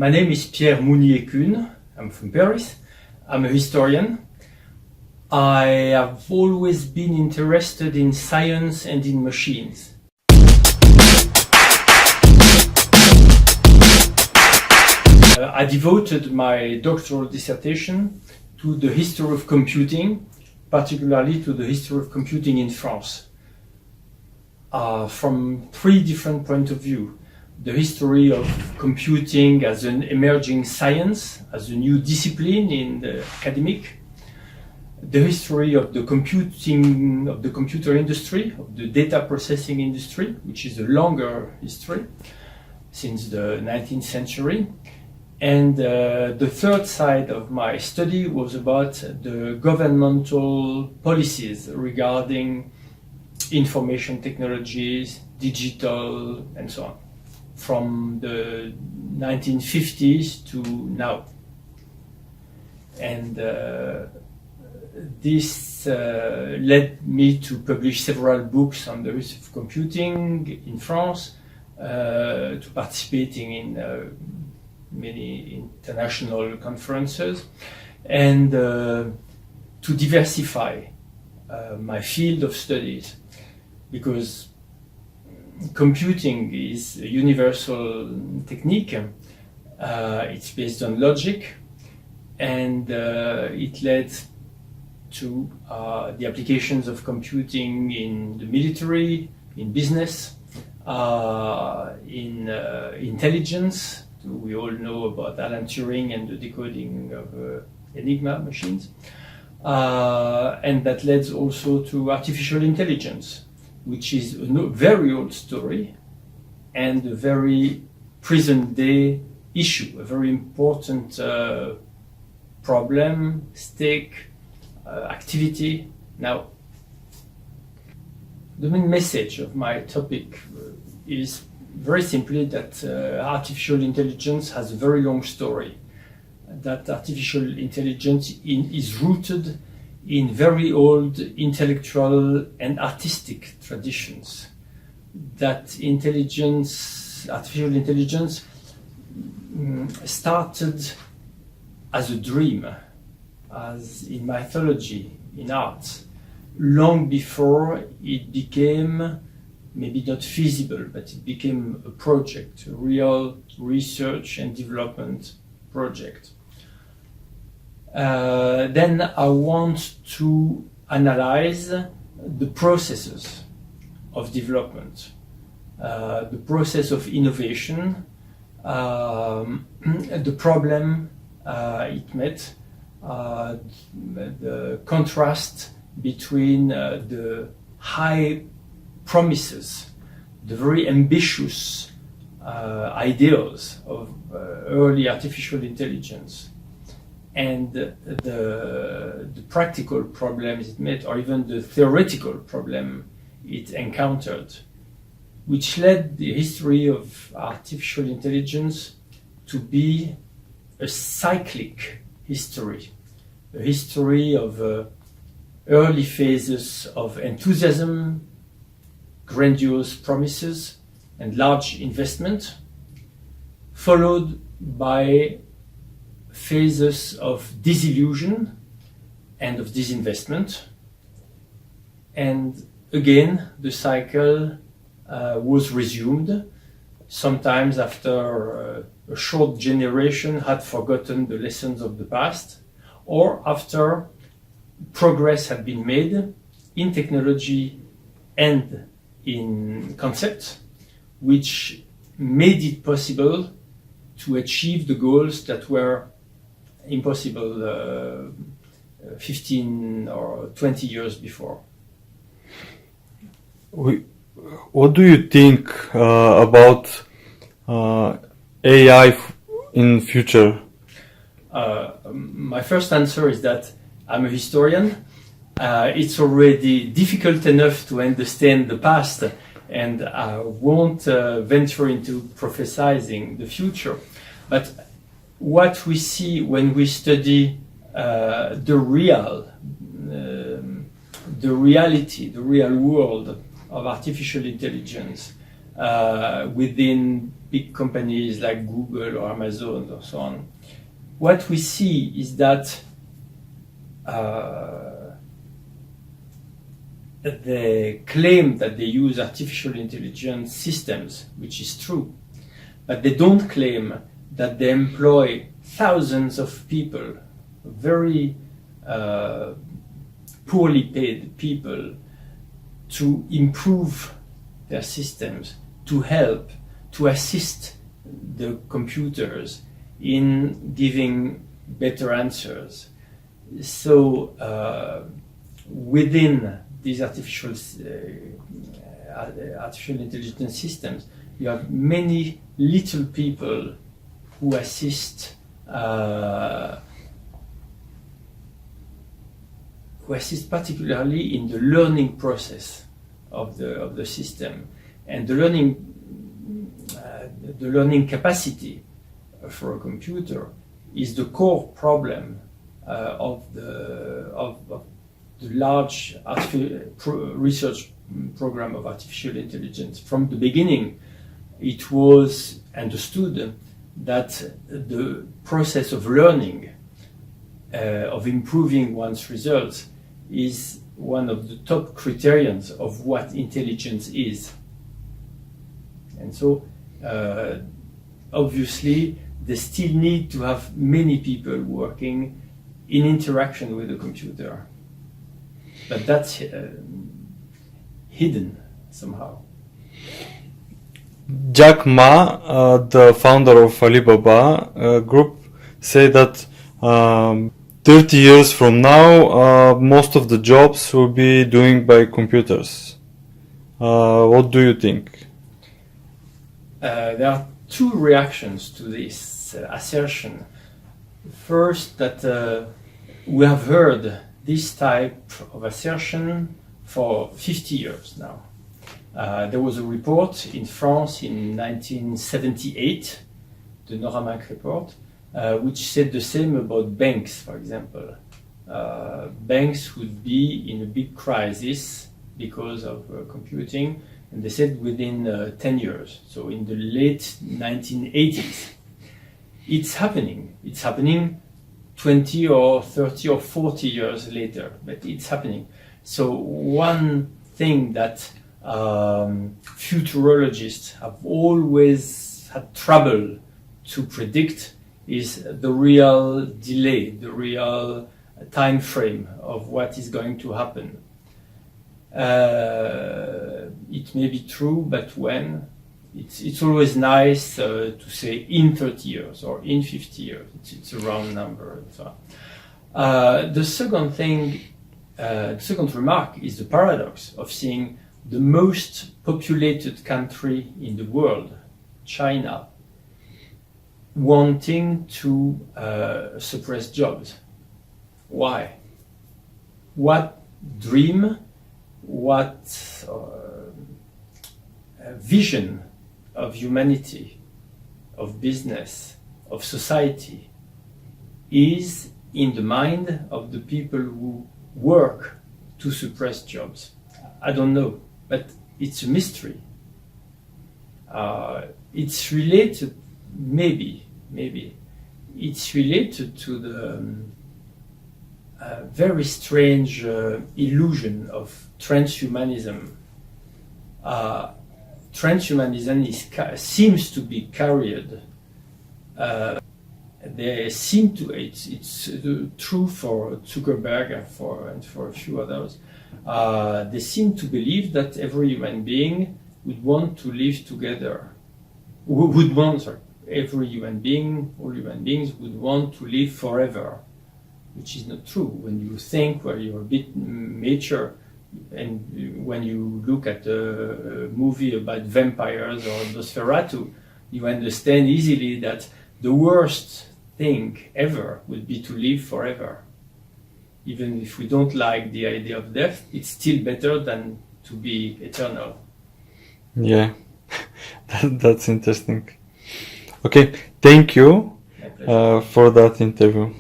My name is Pиер Mуние-Кюн. I'm from Paris. I'm a historian. I have always been interested in science and in machines. I devoted my doctoral dissertation to the history of computing, particularly to the history of computing in France, from three different points of view. The history of computing as an emerging science, as a new discipline in the academic, the history of the computing, of the computer industry, of the data processing industry, which is a longer history since the 19th century. And the third side of my study was about the governmental policies regarding information technologies, digital, and so on, from the 1950s to now. And this led me to publish several books on the history of computing in France, to participating in many international conferences, and to diversify my field of studies, because computing is a universal technique. It's based on logic, and it led to the applications of computing in the military, in business, in intelligence. We all know about Alan Turing and the decoding of Enigma machines. And that led also to artificial intelligence, which is a very old story and a very present day issue, a very important problem, stake, activity now. The main message of my topic is very simply that artificial intelligence has a very long story. That artificial intelligence is rooted in very old intellectual and artistic traditions. That artificial intelligence started as a dream, as in mythology, in art, long before it became maybe not feasible, but it became a project, a real research and development project. Then I want to analyze the processes of development, the process of innovation, the problem it met, the contrast between the high promises, the very ambitious ideals of early artificial intelligence, and the practical problems it met, or even the theoretical problem it encountered, which led the history of artificial intelligence to be a cyclic history, a history of early phases of enthusiasm, grandiose promises, and large investment, followed by phases of disillusion and of disinvestment. And again, the cycle was resumed, sometimes after a short generation had forgotten the lessons of the past, or after progress had been made in technology and in concept, which made it possible to achieve the goals that were impossible 15 or 20 years before. What do you think about AI in future? My first answer is that I'm a historian. It's already difficult enough to understand the past, and I won't venture into prophesizing the future. But what we see when we study the reality, the real world of artificial intelligence within big companies like Google or Amazon or so on, what we see is that they claim that they use artificial intelligence systems, which is true, but they don't claim that they employ thousands of people, very poorly paid people, to improve their systems, to help, to assist the computers in giving better answers. So within these artificial intelligence systems, you have many little people who assist particularly in the learning process of the system, and the learning capacity for a computer is the core problem of the large research program of artificial intelligence. From the beginning, it was understood that the process of learning, of improving one's results, is one of the top criterions of what intelligence is. And so, obviously, they still need to have many people working in interaction with the computer. But that's hidden somehow. Jack Ma, the founder of Alibaba group, said that 30 years from now, most of the jobs will be doing by computers. What do you think? There are two reactions to this assertion. First, that we have heard this type of assertion for 50 years now. There was a report in France in 1978, the Noramak report, which said the same about banks, for example. Banks would be in a big crisis because of computing, and they said within 10 years, so in the late 1980s. It's happening. It's happening 20 or 30 or 40 years later, but it's happening. So one thing that futurologists have always had trouble to predict is the real delay, the real time frame of what is going to happen. It may be true, but when? It's always nice to say in 30 years or in 50 years. It's a round number. So, the second remark is the paradox of seeing the most populated country in the world, China, wanting to suppress jobs. Why? What dream, what vision of humanity, of business, of society is in the mind of the people who work to suppress jobs? I don't know, but it's a mystery. It's related, maybe, it's related to the very strange illusion of transhumanism. Transhumanism seems to be carried. It's true for Zuckerberg and for a few others. They seem to believe that every human being would want to live together. All human beings would want to live forever, which is not true. When you think, well, you're a bit mature, and when you look at a movie about vampires or Nosferatu, you understand easily that the worst thing ever would be to live forever. Even if we don't like the idea of death, it's still better than to be eternal. Yeah, that's interesting. Okay, thank you for that interview.